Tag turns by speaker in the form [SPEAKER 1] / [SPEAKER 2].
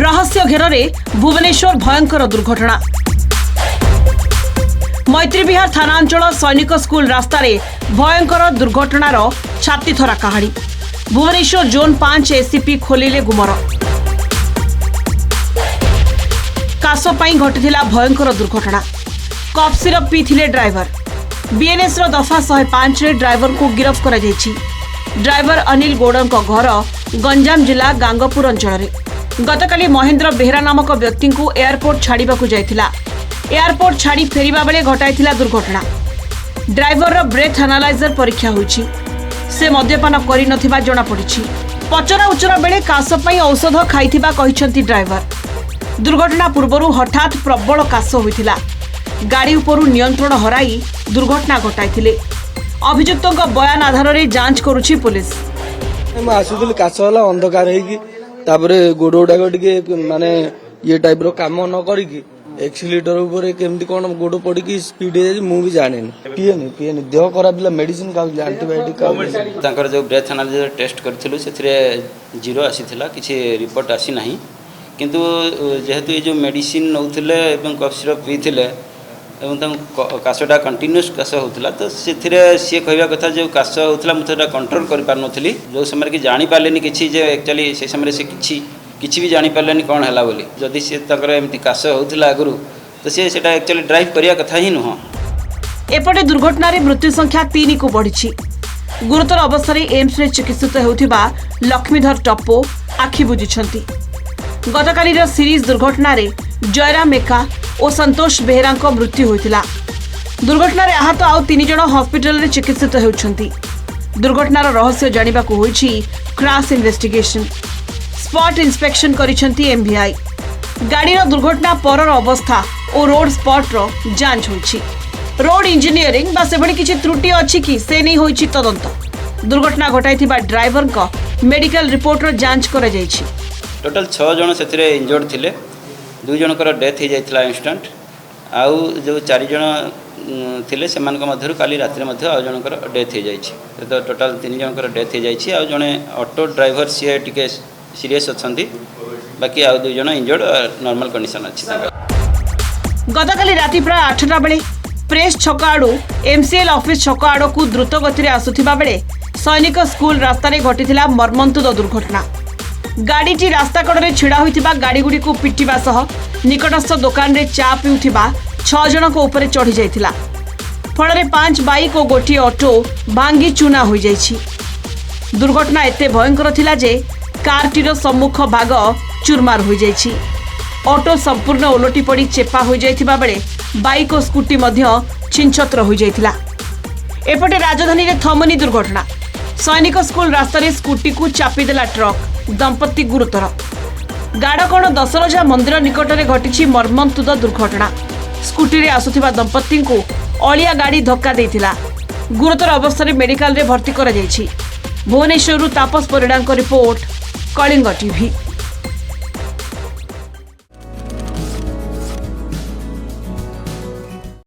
[SPEAKER 1] रहस्य घेर भुवनेश्वर भयंकर दुर्घटना। मैत्री विहार थानांचल सैनिक स्कूल रास्तार भयंकर दुर्घटनार छातीथरा कहानी। भुवनेश्वर जोन 5 एसीपी खोलिले गुमर। काश घटी भयंकर दुर्घटना। कफ सिरप पीथिले ड्राइवर। बीएनएस दफा 105 रे ड्राइवर को गिरफ्त करा जायछि। ड्राइवर अनिल गौड़ घर गंजाम जिला गांगपुर अंचल। गतकाली महेंद्र बेहरा नामक व्यक्ति को एयरपोर्ट छाड़िबाकू जायथिला। एयरपोर्ट छाड़ी फेरिबा बेले घटाइथिला दुर्घटना। ड्राइवर ब्रेथ एनालाइजर परीक्षा होईछि। से मद्यपान करि नथिबा जणा पड़िछि। पचरा उचरा बेले काश पई औषध खाइथिबा कहिसंती ड्राइवर। दुर्घटना पूर्वरु हठात प्रबल काश होइथिला। गाड़ी उपरु नियंत्रण हराई दुर्घटना घटाइथिले। अभियुक्तों बयान आधार में जांच करुछि पुलिस।
[SPEAKER 2] आसुल काश होला अंधकार हेकी तापरे गोड़ गुड़ाक टिके माने ये टाइप रो काम न करिकी एक्सीलेटर ऊपर केमती कोन गोड़ पड़िकी स्पीड हे मु भी जाने पीएनी देह खराब बिला मेडिसिन का एंटीबायोटिक का
[SPEAKER 3] तांकर जो ब्रेथ एनालाइजर टेस्ट करथिलु सेथिरे जीरो आसीथिला किछि रिपोर्ट आसी नाही किंतु जेहेतु ये जो मेडिसिन नउथिले एवं कफ सिरप पीथिले एवं काशटा कंटिन्यूस काश होता तो से कहवा कथा जो काश होता मुझे कंट्रोल कर पार नी जो समय कि जानी पारे कि एक्चुअली से समय से किसी भी जानी पारे कौन है बोली जदि सी एमती काश होता आगु तो सी एक्चुअली ड्राइव करने कथा ही नुह।
[SPEAKER 1] एपटे दुर्घटना मृत्यु संख्या 3 को बढ़ी। गुरुतर अवस्था एम्स रे चिकित्सित होउथिबा लक्ष्मीधर टप्पो आखि बुझिछंती। गतकाली सीरीज दुर्घटना जयराम एका और संतोष बेहरा मृत्यु होता। दुर्घटना आहत आउ 3 जण हॉस्पिटल रे चिकित्सित होउछंती। दुर्घटनार रहस्य जानिबाकू होईछि क्रैश इन्वेस्टिगेशन। स्पॉट इंस्पेक्शन करिछंती एमवीआई। गाड़ीर दुर्घटना परर अवस्था और रोड स्पॉट रो जांच होईछि। रोड इंजीनियरिंग बा सेभଳି किछि त्रुटि अछि कि से नै होईछि तदंत। दुर्घटना घटाइथिबा ड्राइवर को मेडिकल रिपोर्ट रो जांच करा जायछि।
[SPEAKER 3] टोटल 6 जण सेथिरे इंजर्ड थिले। 2 जनकर डेथ हो जाता इंस्टाट आउ जो 4 जन थिले सेमानक मध्यरु काली रात्रि मध्य आउ जनकर डेथ हो जाइछि। तो टोटल 3 जनकर डेथ हो जाइछि आउ जने ऑटो ड्राइवर सी टिके सीरियस अछंती बाकी आउ 2 जन इंजर्ड नॉर्मल कंडीशन अछि।
[SPEAKER 1] गतकाली राति प्राय 8टा बेले प्रेस छक आड़ू एमसीएल ऑफिस छक आड़ को द्रुत गति आसुथिबा बेले सैनिक स्कूल रास्ता रे घटिथिला मर्मन्तुद दुर्घटना। गाड़ीटी रास्ता कड़े छिड़ा होइथिबा गाड़ी गुडी को पिटिबा सह निकटस्थ दुकान रे चा पिउथिबा 6 जन को ऊपर चढ़ी जाइथिला। फଳରେ 5 बाइक और गोटी ऑटो भांगी चूना हो जाइछि। दुर्घटना एते भयंकर थिला जे कारटीर सम्मुख भाग चूरमार हो जाइछि। ऑटो संपूर्ण ओलटी पड़ी चेपा हो जाइथिबा बेले बाइक और स्कूटी मध्य छिनछत्र हो जाइथिला। एपटे राजधानी रे थमनी दुर्घटना। सैनिक स्कूल रास्ता रे स्कूटी को चापिदेला ट्रक। दंपति गुरुतर। गाड़कोण दशरजा मंदिर निकट में घटी मर्मन्तुद दुर्घटना। स्कूटी रे आसुथिबा दंपति को अलिया गाड़ी धक्का देइथिला। गुरुतर अवस्था मेडिकल रे भर्ती करा जायछि। भुवनेश्वर तापस परिड़ा रिपोर्ट, कलिंग टीवी।